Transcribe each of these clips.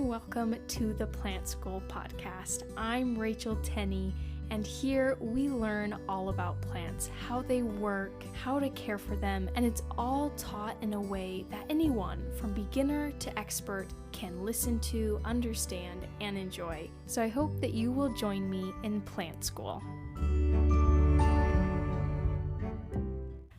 welcome to the Plant School podcast. I'm Rachel Tenney, and here we learn all about plants, how they work, how to care for them, and it's all taught in a way that anyone, from beginner to expert, can listen to, understand, and enjoy. So I hope that you will join me in Plant School.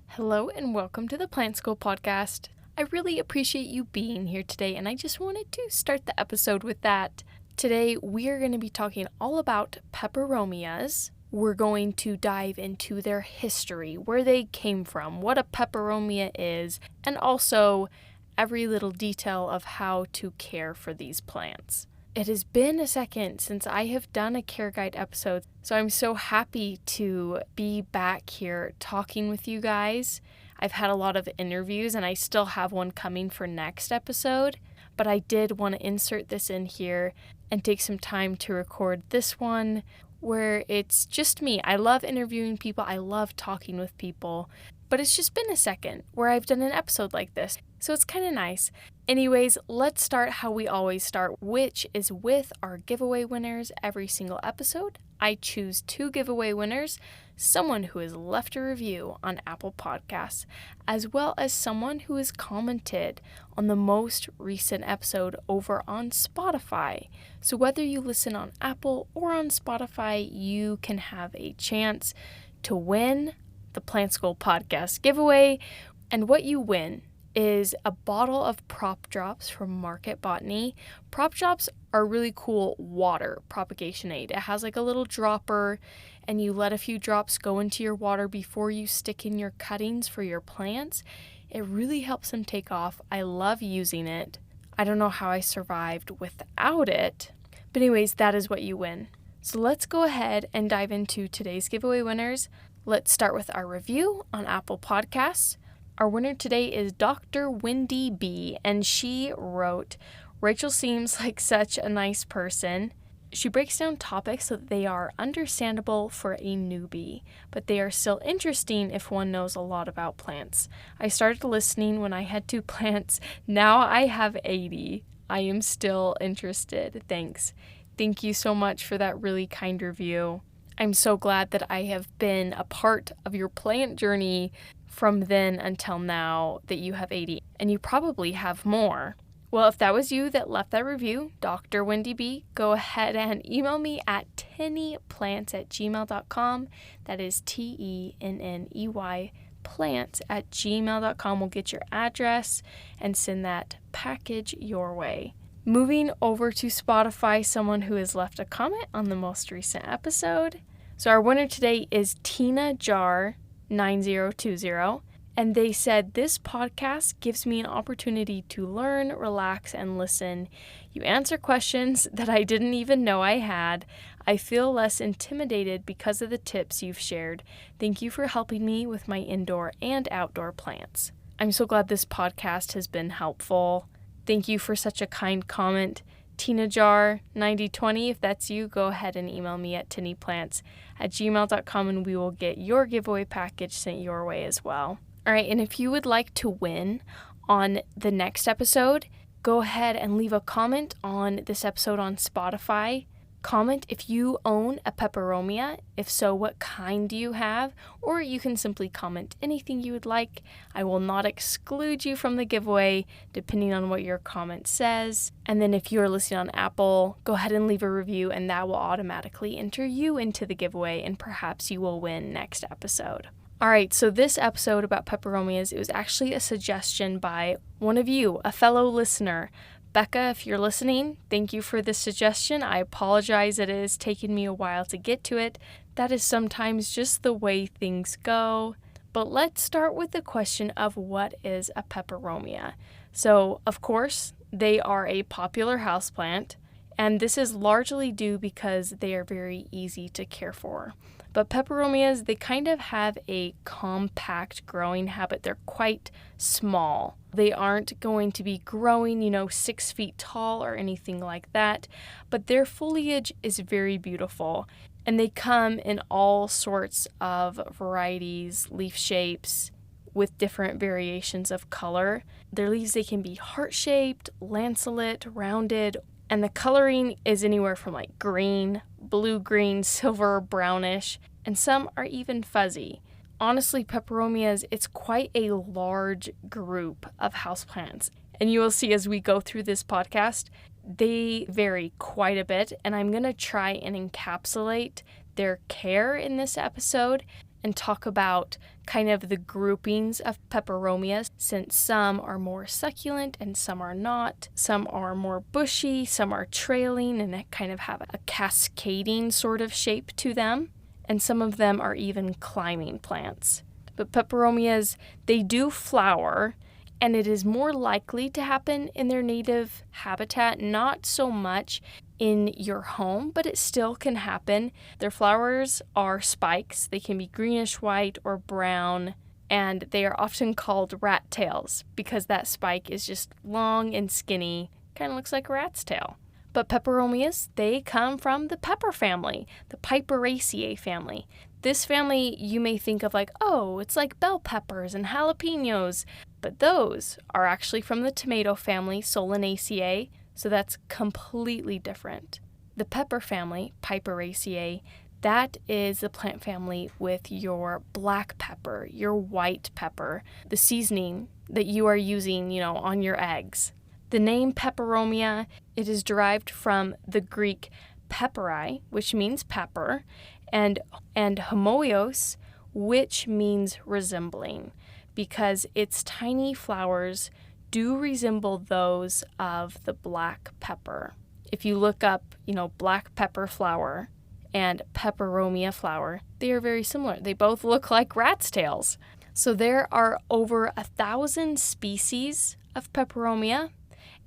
Hello and welcome to the Plant School podcast. I really appreciate you being here today, and I just wanted to start the episode with that. Today, we are going to be talking all about peperomias. We're going to dive into their history, where they came from, what a peperomia is, and also every little detail of how to care for these plants. It has been a second since I have done a care guide episode, so I'm so happy to be back here talking with you guys. I've had a lot of interviews and I still have one coming for next episode, but I did want to insert this in here and take some time to record this one where it's just me. I love interviewing people, I love talking with people, but it's just been a second where I've done an episode like this, so it's kind of nice. Anyways, let's start how we always start, which is with our giveaway winners every single episode. I choose 2 giveaway winners, someone who has left a review on Apple Podcasts, as well as someone who has commented on the most recent episode over on Spotify. So whether you listen on Apple or on Spotify, you can have a chance to win the Plant School podcast giveaway. And what you win is a bottle of prop drops from Market Botany. Prop drops are really cool water propagation aid. It has like a little dropper and you let a few drops go into your water before you stick in your cuttings for your plants. It really helps them take off. I love using it. I don't know how I survived without it. But anyways, that is what you win. So let's go ahead and dive into today's giveaway winners. Let's start with our review on Apple Podcasts. Our winner today is Dr. Wendy B, and she wrote, "Rachel seems like such a nice person. She breaks down topics so that they are understandable for a newbie, but they are still interesting if one knows a lot about plants. I started listening when I had 2 plants. Now I have 80. I am still interested. Thanks." Thank you so much for that really kind review. I'm so glad that I have been a part of your plant journey from then until now, that you have 80, and you probably have more. Well, if that was you that left that review, Dr. Wendy B, go ahead and email me at tenneyplants@gmail.com. That is TENNEY plants@gmail.com. We'll get your address and send that package your way. Moving over to Spotify, someone who has left a comment on the most recent episode. So our winner today is Tina Jar 9020, and they said, "This podcast gives me an opportunity to learn, relax, and listen. You answer questions that I didn't even know I had. I feel less intimidated because of the tips you've shared. Thank you for helping me with my indoor and outdoor plants." I'm so glad this podcast has been helpful. Thank you for such a kind comment. Tina Jar 9020, if that's you, go ahead and email me at tenneyplants@gmail.com and we will get your giveaway package sent your way as well. All right, and if you would like to win on the next episode, go ahead and leave a comment on this episode on Spotify. Comment if you own a peperomia. If so, what kind do you have? Or you can simply comment anything you would like. I will not exclude you from the giveaway, depending on what your comment says. And then if you're listening on Apple, go ahead and leave a review, and that will automatically enter you into the giveaway, and perhaps you will win next episode. All right, so this episode about peperomias, it was actually a suggestion by one of you, a fellow listener. Becca, if you're listening, thank you for this suggestion. I apologize that it has taken me a while to get to it. That is sometimes just the way things go. But let's start with the question of what is a peperomia. So, of course, they are a popular houseplant, and this is largely due because they are very easy to care for. But peperomias, they kind of have a compact growing habit. They're quite small. They aren't going to be growing, 6 feet tall or anything like that, but their foliage is very beautiful. And they come in all sorts of varieties, leaf shapes, with different variations of color. Their leaves, they can be heart-shaped, lanceolate, rounded, And the coloring is anywhere from like green, blue-green, silver, brownish, and some are even fuzzy. Honestly, peperomias, it's quite a large group of houseplants. And you will see as we go through this podcast, they vary quite a bit. And I'm going to try and encapsulate their care in this episode and talk about kind of the groupings of peperomias, since some are more succulent and some are not. Some are more bushy, some are trailing and kind of have a cascading sort of shape to them. And some of them are even climbing plants. But peperomias, they do flower, and it is more likely to happen in their native habitat, not so much in your home, but it still can happen. Their flowers are spikes. They can be greenish white or brown, and they are often called rat tails because that spike is just long and skinny, kind of looks like a rat's tail. But peperomias, they come from the pepper family, the Piperaceae family. This family you may think of like, oh, it's like bell peppers and jalapenos, but those are actually from the tomato family, Solanaceae, so that's completely different. The pepper family, Piperaceae, that is the plant family with your black pepper, your white pepper, the seasoning that you are using, on your eggs. The name Peperomia, it is derived from the Greek peperi, which means pepper, and homoios, which means resembling, because its tiny flowers do resemble those of the black pepper. If you look up, black pepper flower and peperomia flower, they are very similar. They both look like rat's tails. So there are over 1,000 species of peperomia,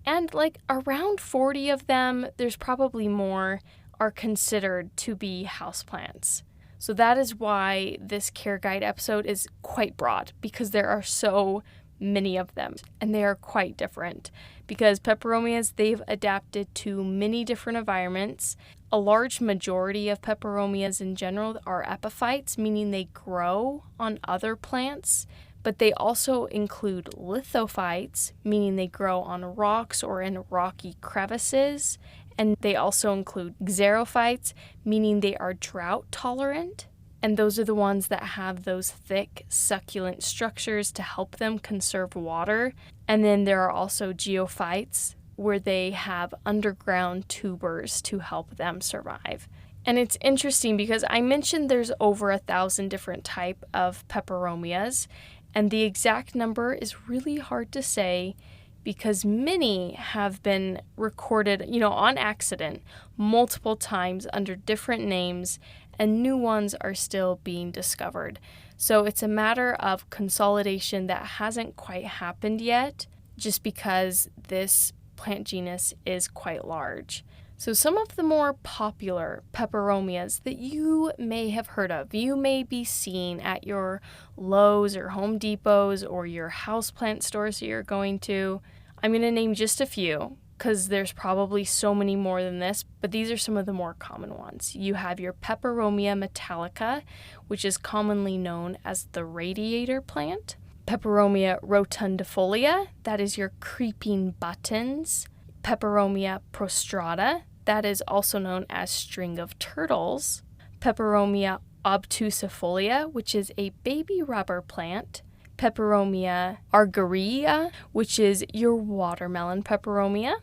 and like around 40 of them, there's probably more, are considered to be houseplants. So that is why this care guide episode is quite broad, because there are so many of them, and they are quite different. Because peperomias, they've adapted to many different environments. A large majority of peperomias in general are epiphytes, meaning they grow on other plants, but they also include lithophytes, meaning they grow on rocks or in rocky crevices, and they also include xerophytes, meaning they are drought tolerant. And those are the ones that have those thick, succulent structures to help them conserve water. And then there are also geophytes, where they have underground tubers to help them survive. And it's interesting because I mentioned there's over 1,000 different type of peperomias, and the exact number is really hard to say because many have been recorded, on accident multiple times under different names, and new ones are still being discovered. So it's a matter of consolidation that hasn't quite happened yet, just because this plant genus is quite large. So some of the more popular peperomias that you may have heard of, you may be seeing at your Lowe's or Home Depots or your houseplant stores that you're going to. I'm going to name just a few, because there's probably so many more than this, but these are some of the more common ones. You have your Peperomia metallica, which is commonly known as the radiator plant. Peperomia rotundifolia, that is your creeping buttons. Peperomia prostrata, that is also known as string of turtles. Peperomia obtusifolia, which is a baby rubber plant. Peperomia argyrea, which is your watermelon peperomia.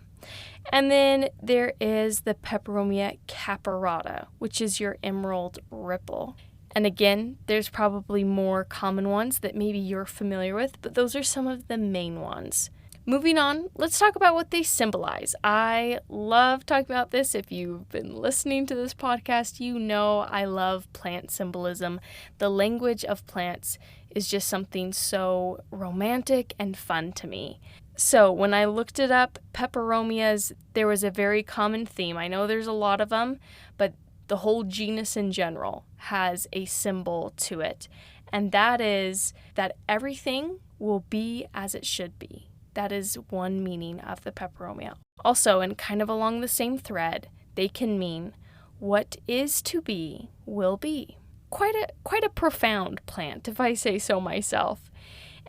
And then there is the Peperomia caperata, which is your emerald ripple. And again, there's probably more common ones that maybe you're familiar with, but those are some of the main ones. Moving on, let's talk about what they symbolize. I love talking about this. If you've been listening to this podcast, you know I love plant symbolism. The language of plants is just something so romantic and fun to me. So when I looked it up, peperomias, there was a very common theme. I know there's a lot of them, but the whole genus in general has a symbol to it. And that is that everything will be as it should be. That is one meaning of the peperomia. Also, and kind of along the same thread, they can mean what is to be will be. Quite a profound plant, if I say so myself.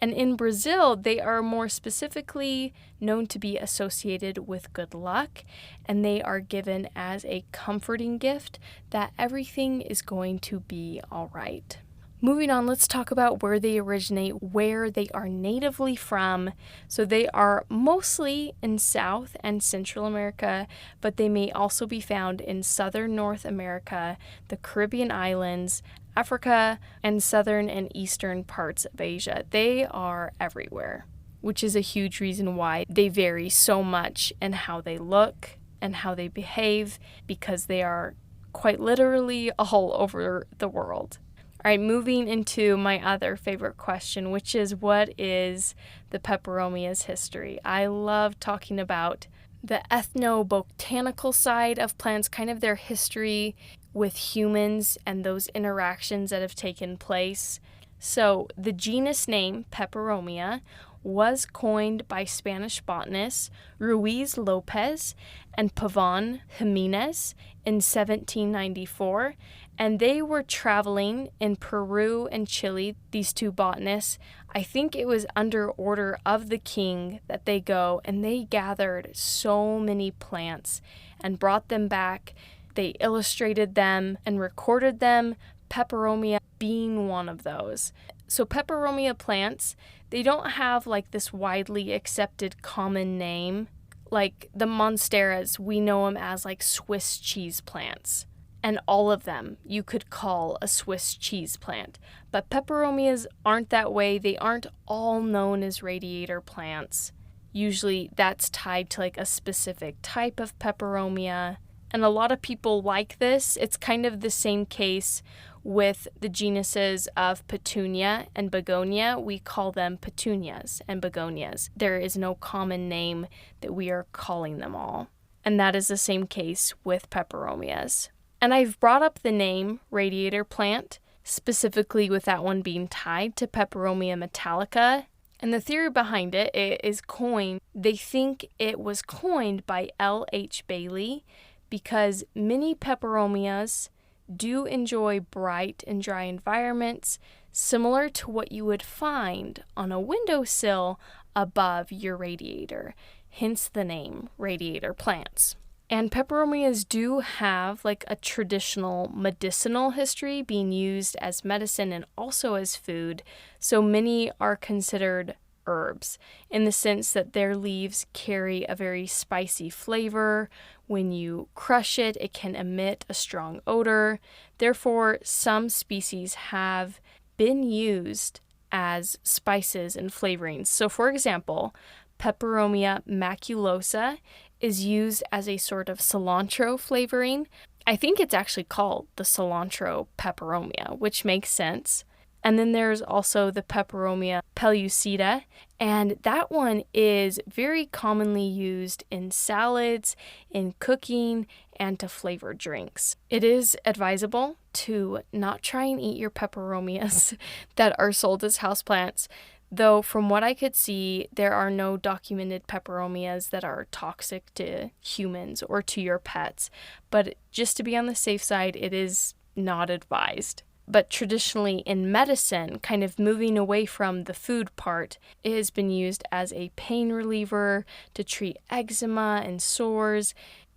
And in Brazil, they are more specifically known to be associated with good luck, and they are given as a comforting gift that everything is going to be all right. Moving on, let's talk about where they originate, where they are natively from. So they are mostly in South and Central America, but they may also be found in Southern North America, the Caribbean islands, Africa, and southern and eastern parts of Asia. They are everywhere, which is a huge reason why they vary so much in how they look and how they behave, because they are quite literally all over the world. All right, moving into my other favorite question, which is, what is the Peperomia's history? I love talking about the ethnobotanical side of plants, kind of their history with humans and those interactions that have taken place. So the genus name Peperomia was coined by Spanish botanists Ruiz Lopez and Pavon Jimenez in 1794, and they were traveling in Peru and Chile, these two botanists. I think it was under order of the king that they go, and they gathered so many plants and brought them back. They illustrated them and recorded them, Peperomia being one of those. So Peperomia plants, they don't have like this widely accepted common name. Like the monsteras, we know them as like Swiss cheese plants. And all of them you could call a Swiss cheese plant. But peperomias aren't that way. They aren't all known as radiator plants. Usually that's tied to like a specific type of peperomia. And a lot of people like this. It's kind of the same case with the genuses of Petunia and Begonia. We call them petunias and begonias. There is no common name that we are calling them all. And that is the same case with peperomias. And I've brought up the name radiator plant, specifically with that one being tied to Peperomia metallica. And the theory behind it is coined. They think it was coined by L.H. Bailey because many peperomias do enjoy bright and dry environments, similar to what you would find on a windowsill above your radiator, hence the name radiator plants. And peperomias do have like a traditional medicinal history, being used as medicine and also as food. So many are considered herbs in the sense that their leaves carry a very spicy flavor. When you crush it, it can emit a strong odor. Therefore, some species have been used as spices and flavorings. So for example, Peperomia maculosa is used as a sort of cilantro flavoring. I think it's actually called the cilantro peperomia, which makes sense. And then there's also the Peperomia pellucida, and that one is very commonly used in salads, in cooking, and to flavor drinks. It is advisable to not try and eat your peperomias that are sold as houseplants, though from what I could see, there are no documented peperomias that are toxic to humans or to your pets. But just to be on the safe side, it is not advised. But traditionally in medicine, kind of moving away from the food part, it has been used as a pain reliever to treat eczema and sores.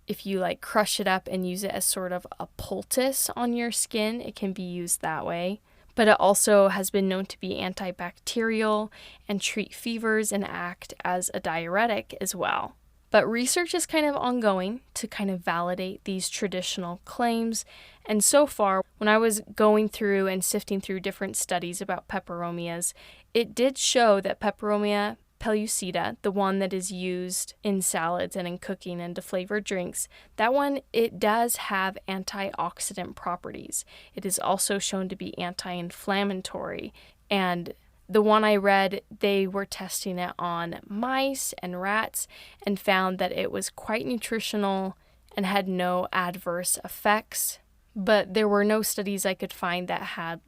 If you like crush it up and use it as sort of a poultice on your skin, it can be used that way. But it also has been known to be antibacterial and treat fevers and act as a diuretic as well. But research is kind of ongoing to kind of validate these traditional claims. And so far, when I was going through and sifting through different studies about peperomias, it did show that Peperomia pellucida, the one that is used in salads and in cooking and to flavor drinks, that one, it does have antioxidant properties. It is also shown to be anti-inflammatory. And the one I read, they were testing it on mice and rats and found that it was quite nutritional and had no adverse effects. But there were no studies I could find that had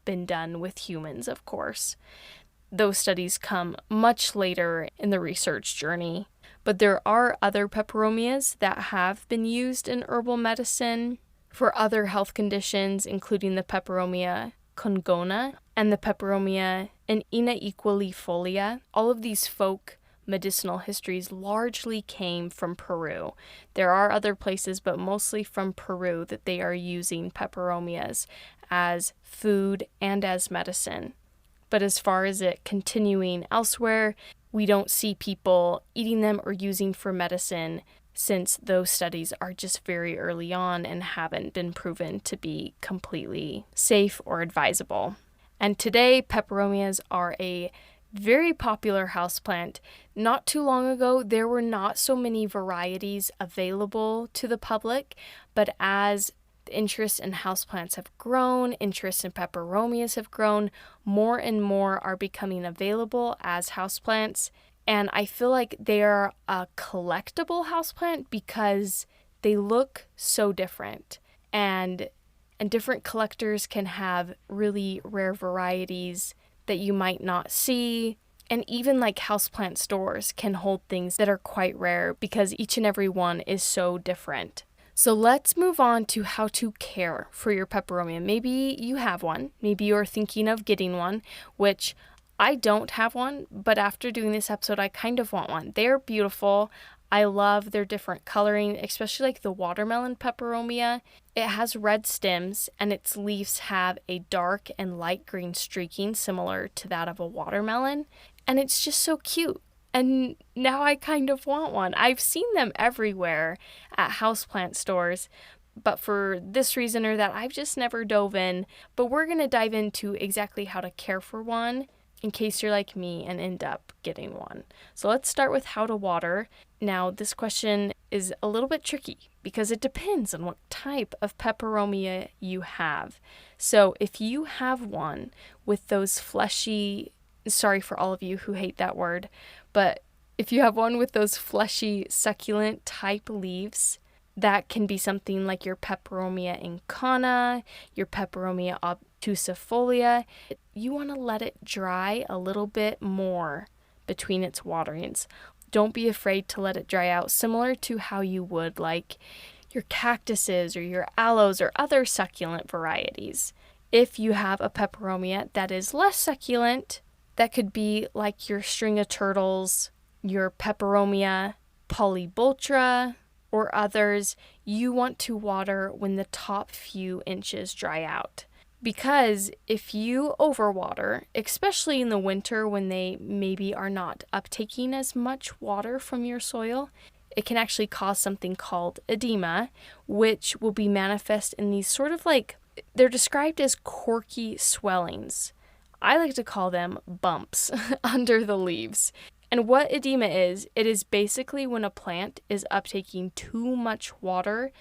been done with humans, of course. Those studies come much later in the research journey. But there are other peperomias that have been used in herbal medicine for other health conditions, including the Peperomia congona and the Peperomia inequalifolia. All of these folk medicinal histories largely came from Peru. There are other places, but mostly from Peru, that they are using peperomias as food and as medicine. But as far as it continuing elsewhere, we don't see people eating them or using for medicine, since those studies are just very early on and haven't been proven to be completely safe or advisable. And today, peperomias are a very popular houseplant. Not too long ago, there were not so many varieties available to the public, but as the interest in houseplants have grown, interest in peperomias have grown, more and more are becoming available as houseplants. And I feel like they are a collectible houseplant because they look so different. And different collectors can have really rare varieties that you might not see. And even like houseplant stores can hold things that are quite rare because each and every one is so different. So let's move on to how to care for your peperomia. Maybe you have one. Maybe you're thinking of getting one, which I don't have one, but after doing this episode, I kind of want one. They're beautiful. I love their different coloring, especially like the watermelon peperomia. It has red stems and its leaves have a dark and light green streaking similar to that of a watermelon. And it's just so cute. And now I kind of want one. I've seen them everywhere at houseplant stores, but for this reason or that, I've just never dove in. But we're going to dive into exactly how to care for one in case you're like me and end up getting one. So let's start with how to water. Now, this question is a little bit tricky because it depends on what type of peperomia you have. So if you have one with those fleshy, sorry for all of you who hate that word, but if you have one with those fleshy, succulent type leaves, that can be something like your Peperomia incana, your Peperomia obtusifolia. You want to let it dry a little bit more between its waterings. Don't be afraid to let it dry out, similar to how you would like your cactuses or your aloes or other succulent varieties. If you have a Peperomia that is less succulent, that could be like your string of turtles, your Peperomia polybotra, or others, you want to water when the top few inches dry out. Because if you overwater, especially in the winter when they maybe are not uptaking as much water from your soil, it can actually cause something called edema, which will be manifest in these sort of like, they're described as corky swellings. I like to call them bumps under the leaves. And what edema is, it is basically when a plant is uptaking too much water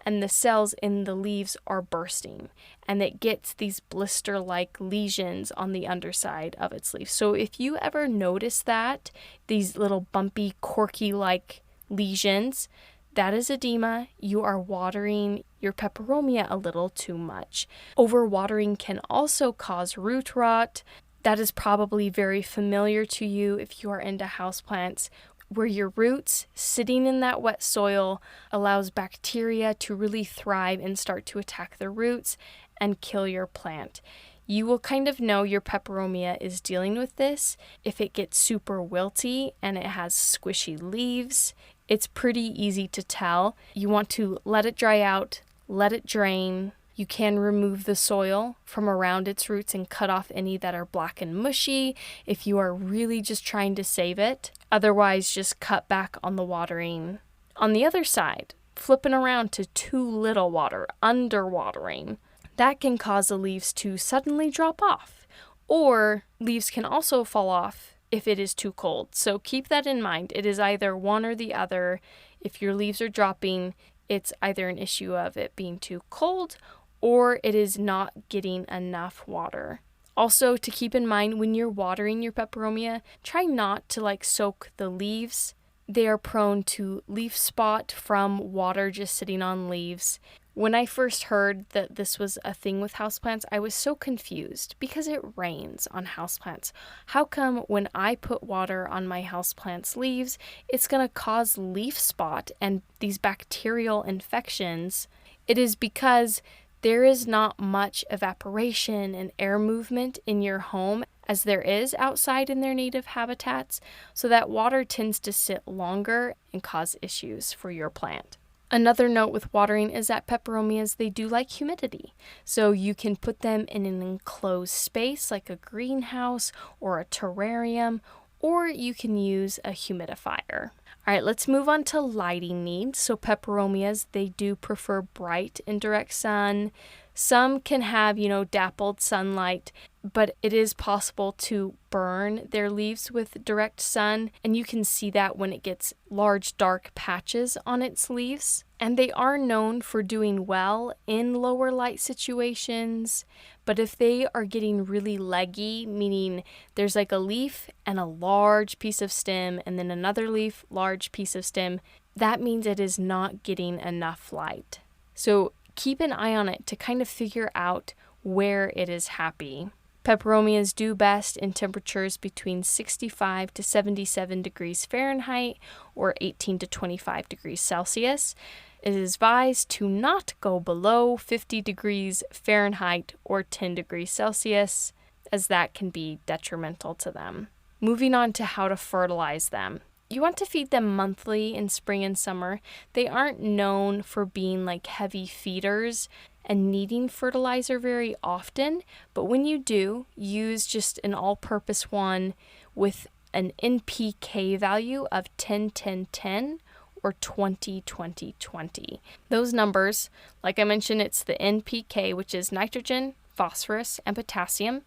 and the cells in the leaves are bursting, and it gets these blister-like lesions on the underside of its leaf. So if you ever notice that, these little bumpy, corky-like lesions, that is edema. You are watering your peperomia a little too much. Overwatering can also cause root rot. That is probably very familiar to you if you are into houseplants, where your roots sitting in that wet soil allows bacteria to really thrive and start to attack the roots and kill your plant. You will kind of know your peperomia is dealing with this if it gets super wilty and it has squishy leaves. It's pretty easy to tell. You want to let it dry out, let it drain. You can remove the soil from around its roots and cut off any that are black and mushy if you are really just trying to save it. Otherwise, just cut back on the watering. On the other side, flipping around to too little water, underwatering, that can cause the leaves to suddenly drop off. Or leaves can also fall off if it is too cold. So keep that in mind. It is either one or the other. If your leaves are dropping, it's either an issue of it being too cold or it is not getting enough water. Also, to keep in mind when you're watering your peperomia, try not to soak the leaves. They are prone to leaf spot from water just sitting on leaves. When I first heard that this was a thing with houseplants, I was so confused because it rains on houseplants. How come when I put water on my houseplants' leaves, it's going to cause leaf spot and these bacterial infections? It is because there is not much evaporation and air movement in your home as there is outside in their native habitats, so that water tends to sit longer and cause issues for your plant. Another note with watering is that peperomias, they do like humidity. So you can put them in an enclosed space like a greenhouse or a terrarium, or you can use a humidifier. All right, let's move on to lighting needs. So peperomias, they do prefer bright and direct sun. Some can have, dappled sunlight, but it is possible to burn their leaves with direct sun, and you can see that when it gets large dark patches on its leaves. And they are known for doing well in lower light situations, but if they are getting really leggy, meaning there's like a leaf and a large piece of stem and then another leaf, large piece of stem, that means it is not getting enough light. So keep an eye on it to kind of figure out where it is happy. Peperomias do best in temperatures between 65 to 77 degrees Fahrenheit or 18 to 25 degrees Celsius. It is advised to not go below 50 degrees Fahrenheit or 10 degrees Celsius, as that can be detrimental to them. Moving on to how to fertilize them. You want to feed them monthly in spring and summer. They aren't known for being like heavy feeders and needing fertilizer very often, but when you do, use just an all-purpose one with an NPK value of 10-10-10 or 20-20-20. Those numbers, like I mentioned, it's the NPK, which is nitrogen, phosphorus, and potassium.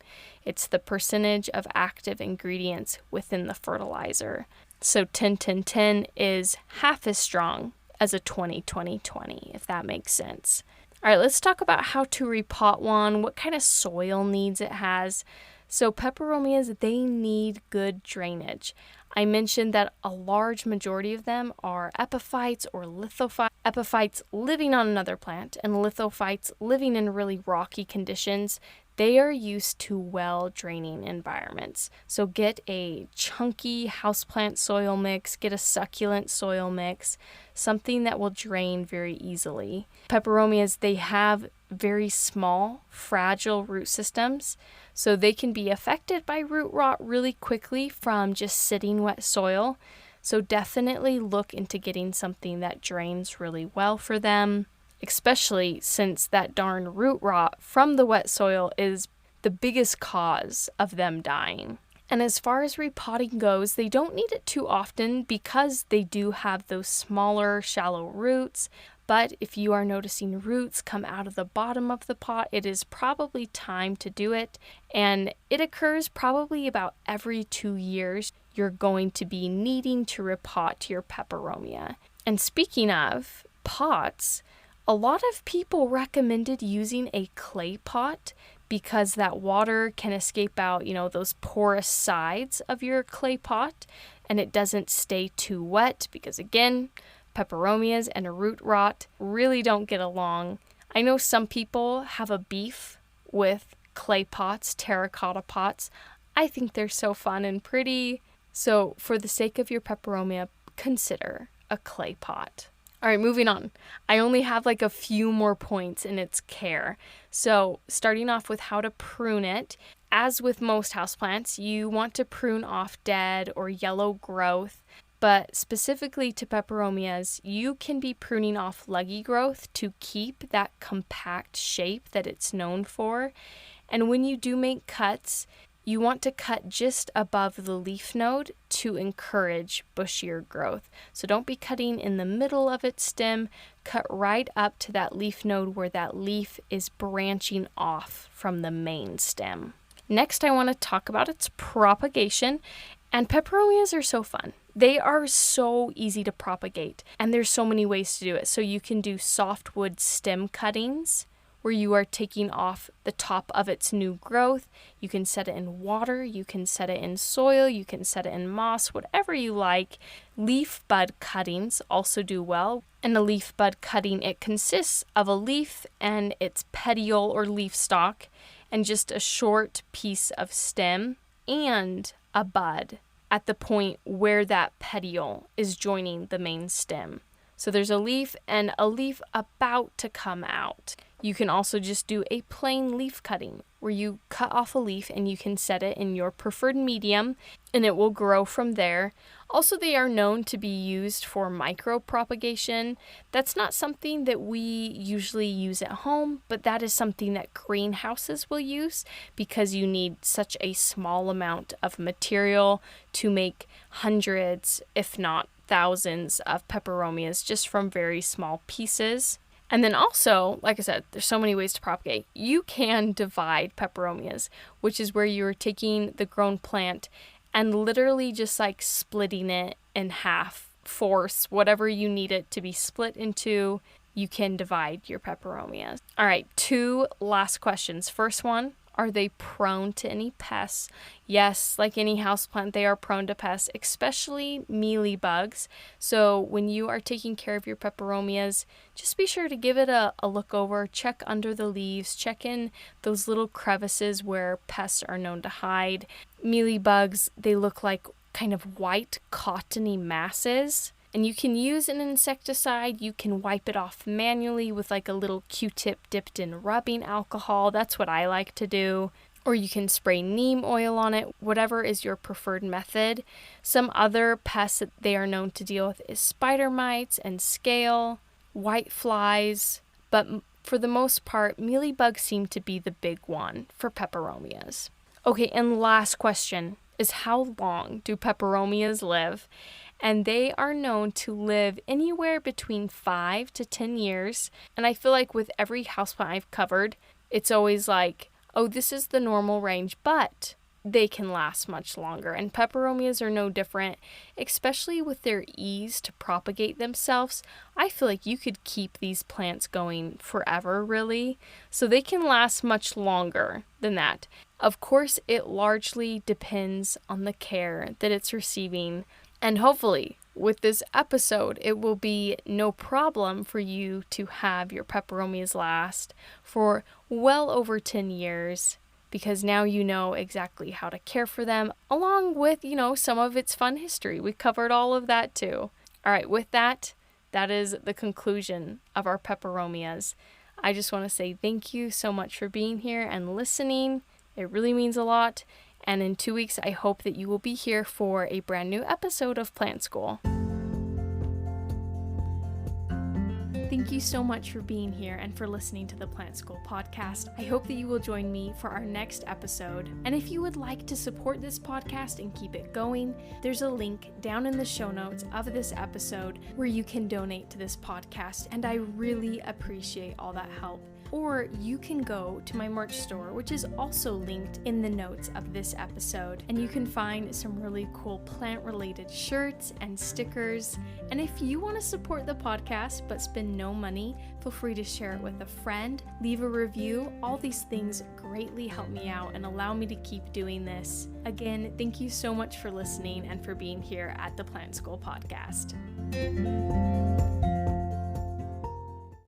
It's the percentage of active ingredients within the fertilizer. So 10-10-10 is half as strong as a 20-20-20, if that makes sense. All right, let's talk about how to repot one, what kind of soil needs it has. So peperomias, they need good drainage. I mentioned that a large majority of them are epiphytes or lithophytes. Epiphytes living on another plant and lithophytes living in really rocky conditions. They are used to well-draining environments. So get a chunky houseplant soil mix, get a succulent soil mix, something that will drain very easily. Peperomias, they have very small, fragile root systems, so they can be affected by root rot really quickly from just sitting wet soil. So definitely look into getting something that drains really well for them, especially since that darn root rot from the wet soil is the biggest cause of them dying. And as far as repotting goes, they don't need it too often because they do have those smaller, shallow roots. But if you are noticing roots come out of the bottom of the pot, it is probably time to do it. And it occurs probably about every 2 years. You're going to be needing to repot your peperomia. And speaking of pots, a lot of people recommended using a clay pot because that water can escape out, those porous sides of your clay pot, and it doesn't stay too wet because, again, peperomias and a root rot really don't get along. I know some people have a beef with clay pots, terracotta pots. I think they're so fun and pretty. So for the sake of your peperomia, consider a clay pot. All right, moving on. I only have like a few more points in its care. So starting off with how to prune it. As with most houseplants, you want to prune off dead or yellow growth. But specifically to peperomias, you can be pruning off leggy growth to keep that compact shape that it's known for. And when you do make cuts, you want to cut just above the leaf node to encourage bushier growth. So don't be cutting in the middle of its stem. Cut right up to that leaf node where that leaf is branching off from the main stem. Next, I want to talk about its propagation. And peperomias are so fun. They are so easy to propagate, and there's so many ways to do it. So you can do softwood stem cuttings, where you are taking off the top of its new growth. You can set it in water, you can set it in soil, you can set it in moss, whatever you like. Leaf bud cuttings also do well. And a leaf bud cutting, it consists of a leaf and its petiole or leaf stalk, and just a short piece of stem and a bud at the point where that petiole is joining the main stem. So there's a leaf and a leaf about to come out. You can also just do a plain leaf cutting where you cut off a leaf and you can set it in your preferred medium and it will grow from there. Also, they are known to be used for micropropagation. That's not something that we usually use at home, but that is something that greenhouses will use because you need such a small amount of material to make hundreds, if not thousands, of peperomias just from very small pieces. And then also, like I said, there's so many ways to propagate. You can divide peperomias, which is where you're taking the grown plant and literally just like splitting it in half, force whatever you need it to be split into. You can divide your peperomias. All right, 2 last questions. First one, are they prone to any pests? Yes, like any houseplant, they are prone to pests, especially mealybugs. So when you are taking care of your peperomias, just be sure to give it a look over, check under the leaves, check in those little crevices where pests are known to hide. Mealybugs, they look like kind of white, cottony masses. And you can use an insecticide. You can wipe it off manually with like a little Q-tip dipped in rubbing alcohol. That's what I like to do. Or you can spray neem oil on it, whatever is your preferred method. Some other pests that they are known to deal with is spider mites and scale, white flies. But for the most part, mealybugs seem to be the big one for peperomias. Okay, and last question is, how long do peperomias live? And they are known to live anywhere between 5 to 10 years. And I feel like with every houseplant I've covered, it's always like, oh, this is the normal range, but they can last much longer. And peperomias are no different, especially with their ease to propagate themselves. I feel like you could keep these plants going forever, really. So they can last much longer than that. Of course, it largely depends on the care that it's receiving. And hopefully, with this episode, it will be no problem for you to have your peperomias last for well over 10 years, because now you know exactly how to care for them, along with, some of its fun history. We covered all of that too. All right, with that, that is the conclusion of our peperomias. I just want to say thank you so much for being here and listening. It really means a lot. And in 2 weeks, I hope that you will be here for a brand new episode of Plant School. Thank you so much for being here and for listening to the Plant School podcast. I hope that you will join me for our next episode. And if you would like to support this podcast and keep it going, there's a link down in the show notes of this episode where you can donate to this podcast. And I really appreciate all that help. Or you can go to my merch store, which is also linked in the notes of this episode. And you can find some really cool plant-related shirts and stickers. And if you want to support the podcast but spend no money, feel free to share it with a friend, leave a review. All these things greatly help me out and allow me to keep doing this. Again, thank you so much for listening and for being here at the Plant School podcast.